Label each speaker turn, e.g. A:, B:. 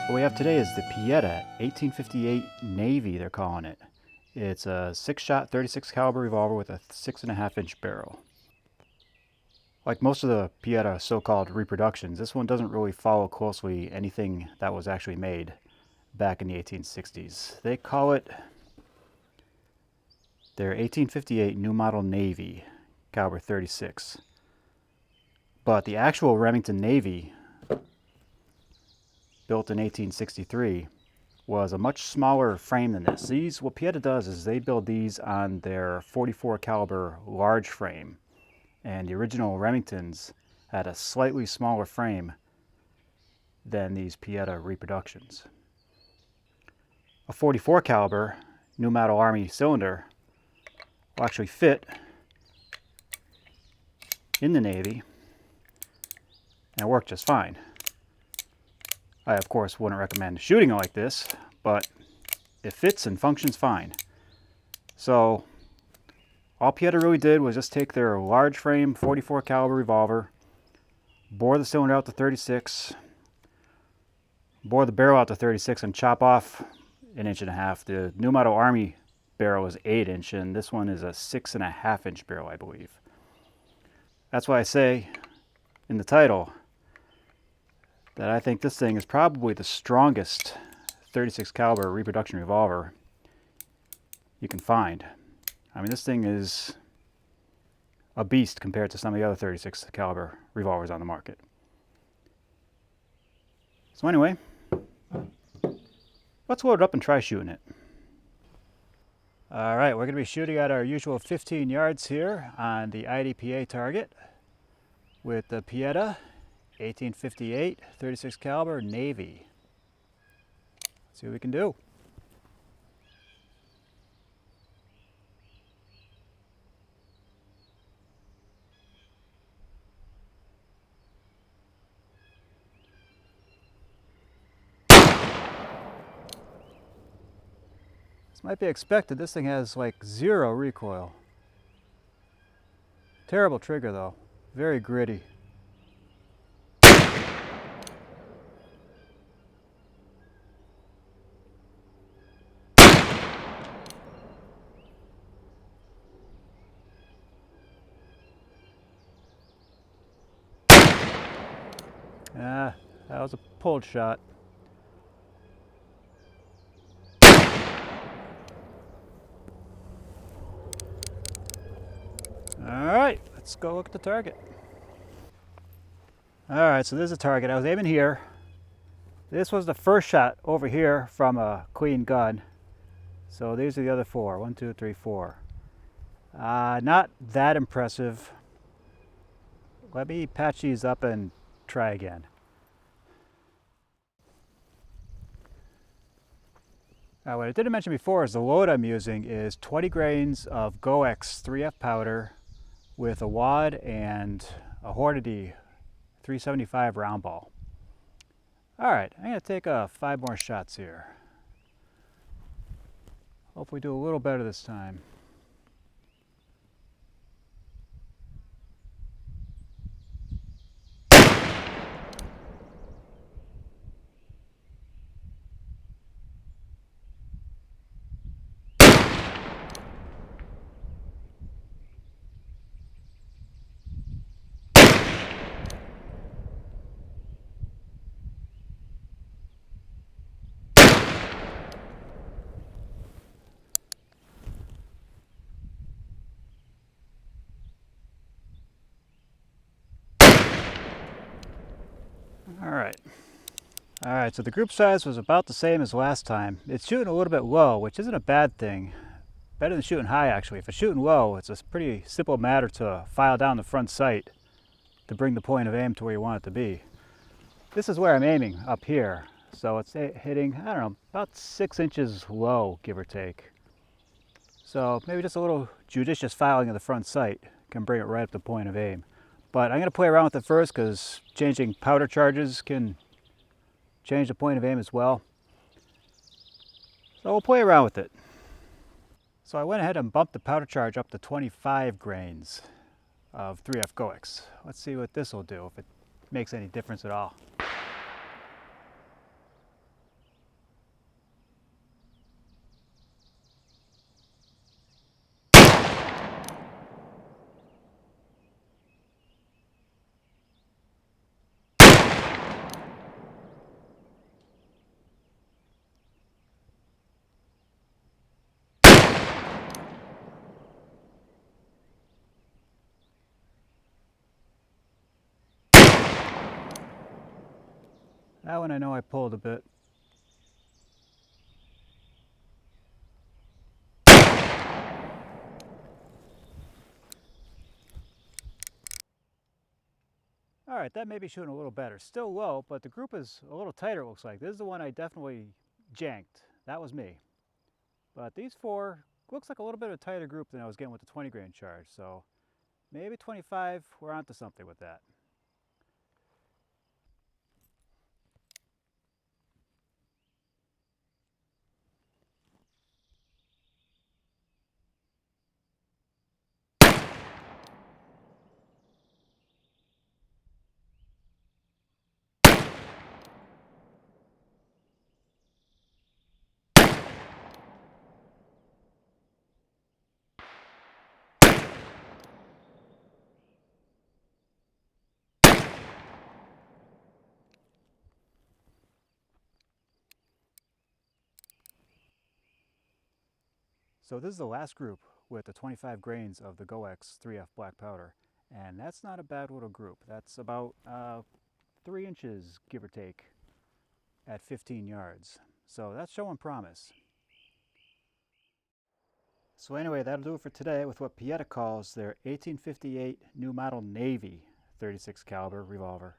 A: What we have today is the Pietta 1858 Navy, they're calling it. It's a 6-shot 36 caliber revolver with a 6.5-inch barrel. Like most of the Pietta so-called reproductions, this one doesn't really follow closely anything that was actually made back in the 1860s. They call it their 1858 New Model Navy, caliber 36. But the actual Remington Navy, built in 1863, was a much smaller frame than this. What Pietta does is they build these on their 44 caliber large frame, and the original Remingtons had a slightly smaller frame than these Pietta reproductions. A 44 caliber New Model Army cylinder will actually fit in the Navy and work just fine. I, of course, wouldn't recommend shooting it like this, but it fits and functions fine. So all Pietta really did was just take their large frame 44 caliber revolver, bore the cylinder out to 36, bore the barrel out to 36, and chop off 1.5 inches. The New Model Army barrel is 8-inch, and this one is a 6.5-inch barrel, I believe. That's why I say in the title that I think this thing is probably the strongest 36 caliber reproduction revolver you can find. I mean, this thing is a beast compared to some of the other 36 caliber revolvers on the market. So anyway, let's load it up and try shooting it. All right, we're going to be shooting at our usual 15 yards here on the IDPA target with the Pietta 1858 36 caliber Navy. Let's see what we can do. This might be expected. This thing has like 0 recoil. Terrible trigger though, very gritty. That was a pulled shot. Alright, let's go look at the target. Alright, so there's the target. I was aiming here. This was the first shot over here from a clean gun. So these are the other 4. 1, 2, 3, 4. Not that impressive. Let me patch these up and try again. What I didn't mention before is the load I'm using is 20 grains of GoX 3F powder with a wad and a Hornady 375 round ball. Alright, I'm going to take 5 more shots here. Hopefully do a little better this time. Alright, so the group size was about the same as last time. It's shooting a little bit low, which isn't a bad thing. Better than shooting high, actually. If it's shooting low, it's a pretty simple matter to file down the front sight to bring the point of aim to where you want it to be. This is where I'm aiming, up here. So it's hitting, I don't know, about 6 inches low, give or take. So maybe just a little judicious filing of the front sight can bring it right up to point of aim. But I'm going to play around with it first because changing powder charges can change the point of aim as well. So we'll play around with it. So I went ahead and bumped the powder charge up to 25 grains of 3F GoX. Let's see what this will do, if it makes any difference at all. That one I know I pulled a bit. Alright, that may be shooting a little better. Still low, but the group is a little tighter, it looks like. This is the one I definitely janked. That was me. But these four, looks like a little bit of a tighter group than I was getting with the 20 grain charge. So maybe 25, we're onto something with that. So this is the last group with the 25 grains of the GoX 3F black powder. And that's not a bad little group. That's about 3 inches, give or take, at 15 yards. So that's showing promise. So anyway, that'll do it for today with what Pietta calls their 1858 new model Navy 36 caliber revolver.